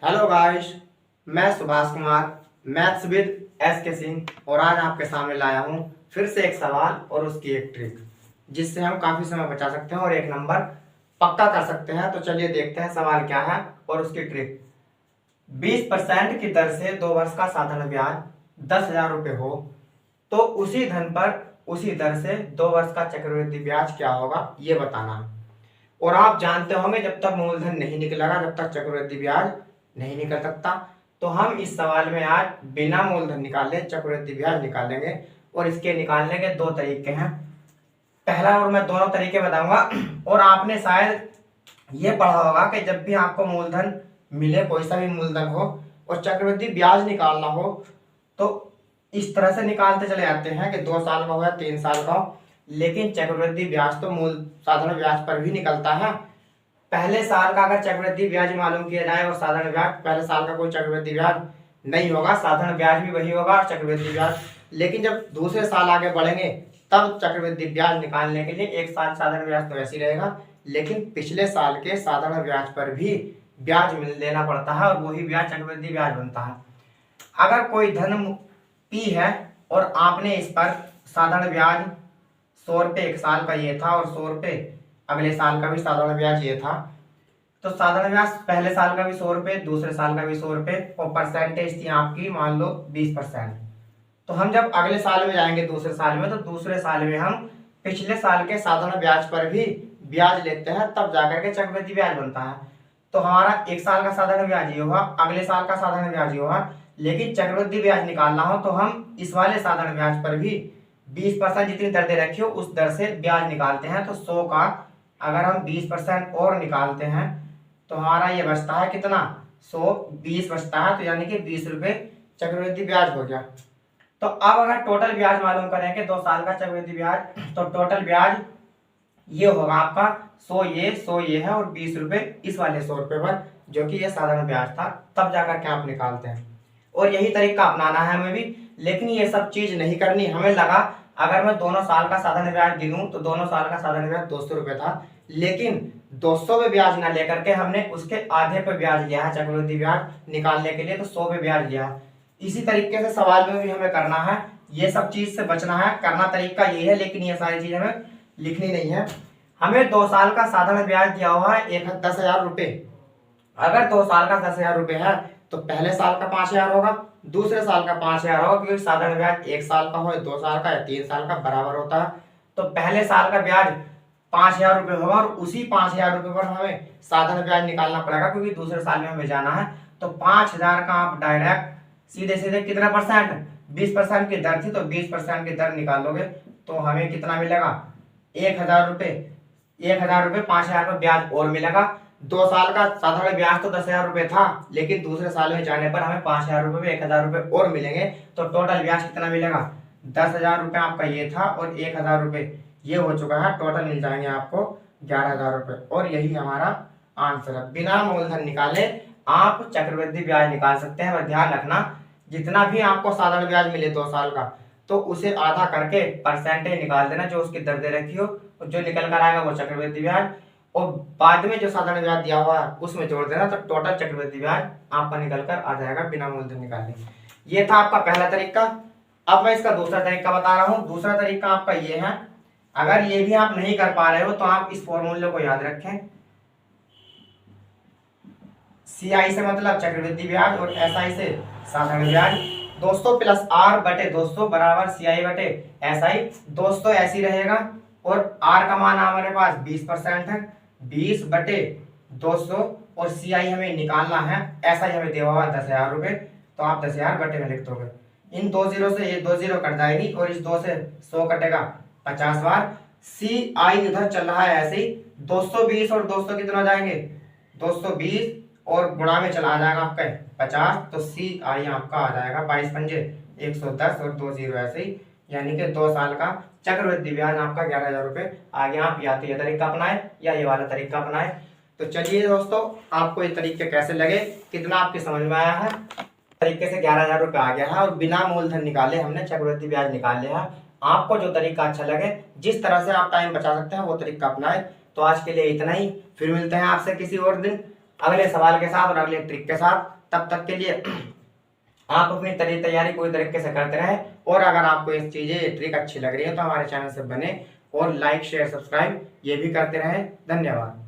Hello guys, मैं Subhash Kumar maths with S के सिंह और आज आपके सामने लाया हूँ फिर से एक सवाल और उसकी एक ट्रिक जिससे हम काफ़ी समय बचा सकते हैं और एक नंबर पक्का कर सकते हैं। तो चलिए देखते हैं सवाल क्या है और उसकी ट्रिक। 20% की दर से 2 वर्ष का साधारण ब्याज 10,000 रुपये हो तो उसी धन पर उसी दर से 2 वर्ष का चक्रवृद्धि ब्याज क्या होगा ये बताना है। और आप जानते होंगे जब तक मूलधन नहीं निकलेगा जब तक चक्रवृद्धि ब्याज नहीं निकल सकता। तो हम इस सवाल में आज बिना मूलधन निकाले चक्रवृद्धि ब्याज निकालेंगे और इसके निकालने के दो तरीके हैं। पहला और मैं दोनों तरीके बताऊंगा। और आपने शायद ये पढ़ा होगा कि जब भी आपको मूलधन मिले, कोई सा भी मूलधन हो और चक्रवृद्धि ब्याज निकालना हो तो इस तरह से निकालते चले जाते हैं कि 2 साल का हो या 3 साल का हो, लेकिन चक्रवृद्धि ब्याज तो मूल साधारण ब्याज पर भी निकलता है। पहले साल का अगर चक्रवृद्धि ब्याज मालूम किया जाए और साधारण ब्याज, पहले साल का कोई चक्रवृद्धि ब्याज नहीं होगा, साधारण ब्याज भी वही होगा और चक्रवृद्धि ब्याज। लेकिन जब दूसरे साल आगे बढ़ेंगे तब चक्रवृद्धि ब्याज निकालने के लिए एक साल साधारण ब्याज तो ऐसे ही रहेगा, लेकिन पिछले साल के साधारण ब्याज पर भी ब्याज मिल देना पड़ता है और वही ब्याज चक्रवृद्धि ब्याज बनता है। अगर कोई धन पी है और आपने इस पर साधारण ब्याज 100 रुपये एक साल का ये था और 100 रुपये अगले साल का भी साधारण ब्याज ये था, तो साधारण ब्याज पहले साल का भी 100 रुपये, दूसरे साल का भी 100 रुपये और परसेंटेज थी आपकी मान लो 20%। तो हम जब अगले साल में जाएंगे दूसरे साल में तो दूसरे साल में हम पिछले साल के साधारण ब्याज पर भी ब्याज लेते हैं, तब जाकर के चक्रवृद्धि ब्याज बनता है। तो हमारा एक साल का साधारण ब्याज ये होगा, अगले साल का साधारण ब्याज ये होगा, लेकिन चक्रवृद्धि ब्याज निकालना हो तो हम इस वाले साधारण ब्याज पर भी 20% जितनी दर दे रखी हो उस दर से ब्याज निकालते हैं। तो 100 का अगर हम 20% और निकालते हैं तो हमारा ये बचता है कितना, 120 बचता है, तो यानी कि 20 रुपये चक्रवृद्धि ब्याज हो गया। तो अब अगर टोटल ब्याज मालूम करेंगे 2 साल का चक्रवृद्धि ब्याज, तो टोटल ब्याज ये होगा आपका 100 ये है और 20 रुपये इस वाले 100 रुपये पर, जो कि ये साधारण ब्याज था। तब जाकर के आप निकालते हैं और यही तरीका अपनाना है हमें भी। लेकिन ये सब चीज नहीं करनी। हमें लगा अगर मैं दोनों साल का साधारण ब्याज गिनूं तो दोनों साल का साधारण ब्याज 200 रुपये था, लेकिन 200 पे ब्याज ना लेकर के हमने उसके आधे पे ब्याज लिया है चक्रवृद्धि ब्याज निकालने के लिए, तो 100 पे ब्याज लिया है। इसी तरीके से सवाल में भी हमें करना है, ये सब चीज से बचना है। करना तरीका यही है, लेकिन ये सारी चीज हमें लिखनी नहीं है। हमें 2 साल का साधारण ब्याज दिया हुआ है 10,000 रुपये। अगर 2 साल का 10,000 रुपये है तो पहले साल का 5,000 होगा, दूसरे साल का 5,000 होगा, क्योंकि साधारण ब्याज 1 साल का हो, 2 साल का या 3 साल का बराबर होता है। तो पहले साल का ब्याज 5,000 रुपये होगा और उसी 5,000 रुपये पर हमें साधारण ब्याज निकालना पड़ेगा, क्योंकि दूसरे साल में हमें जाना है। तो 5,000 का आप डायरेक्ट सीधे सीधे कितना परसेंट, 20% की दर थी तो 20% की दर निकालोगे तो हमें कितना मिलेगा, 1,000 रुपये। 1,000 रुपये 5,000 पर ब्याज और मिलेगा। 2 साल का साधारण ब्याज तो 10,000 रुपये था, लेकिन दूसरे साल में जाने पर हमें 5,000 रुपये में 1,000 रुपये और मिलेंगे। तो टोटल ब्याज कितना मिलेगा, 10,000 रुपये आपका ये था और 1,000 रुपये ये हो चुका है। टोटल मिल जाएंगे आपको 11,000 रुपये और यही हमारा आंसर है। बिना मूलधन निकाले आप चक्रवृद्धि ब्याज निकाल सकते हैं। और ध्यान रखना, जितना भी आपको साधारण ब्याज मिले 2 साल का तो उसे आधा करके परसेंटेज निकाल देना जो उसकी दर दे रखी हो, और जो निकल कर आएगा वो चक्रवृद्धि ब्याज, और बाद में जो साधारण ब्याज दिया हुआ है उसमें जोड़ देना, तो टोटल चक्रवृद्धि ब्याज आपका निकल कर आ जाएगा बिना मूलधन निकाले। ये था आपका पहला तरीका। अब मैं इसका दूसरा तरीका बता रहा हूँ। दूसरा तरीका आपका ये है, अगर ये भी आप नहीं कर पा रहे हो तो आप इस फॉर्मूले को याद रखें। CI से मतलब चक्रवृद्धि ब्याज और SI से साधारण ब्याज। 200 प्लस R बटे 200 बराबर CI बटे SI। 200 ऐसी रहेगा और R का मान हमारे पास 20% है, 20 बटे 200 और CI हमें निकालना है, SI हमें दिया हुआ 10,000 रुपये, तो आप 10,000 बटे में लिख दोगे। इन 2 जीरो से ये 2 जीरो कट जाएगी और इस 2 से 100 कटेगा 50 बार। CI इधर चल रहा है ऐसे ही, 220 और 200 कितना जाएंगे, 220 और गुणा में चला जाएगा आपका 50, तो CI आपका आ जाएगा 22 पंजे 110 और 2 जीरो ऐसे ही, यानी कि 2 साल का चक्रवृद्धि ब्याज आपका 11,000 रुपये। आगे आप या तो ये तरीका अपनाए या ये वाला तरीका अपनाए। तो चलिए दोस्तों, आपको ये तरीके कैसे लगे, कितना आपकी समझ में आया है। तरीके से 11,000 रुपये आ गया है और बिना मूलधन निकाले हमने चक्रवृद्धि ब्याज निकाल लिया है। आपको जो तरीका अच्छा लगे, जिस तरह से आप टाइम बचा सकते हैं वो तरीका अपनाए। तो आज के लिए इतना ही, फिर मिलते हैं आपसे किसी और दिन। अगले सवाल के साथ और अगले ट्रिक के साथ। तब तक के लिए आप अपनी तैयारी पूरी तरीके से करते रहें, और अगर आपको ये चीजें ये ट्रिक अच्छी लग रही है तो हमारे चैनल से बने और लाइक शेयर सब्सक्राइब ये भी करते रहें। धन्यवाद।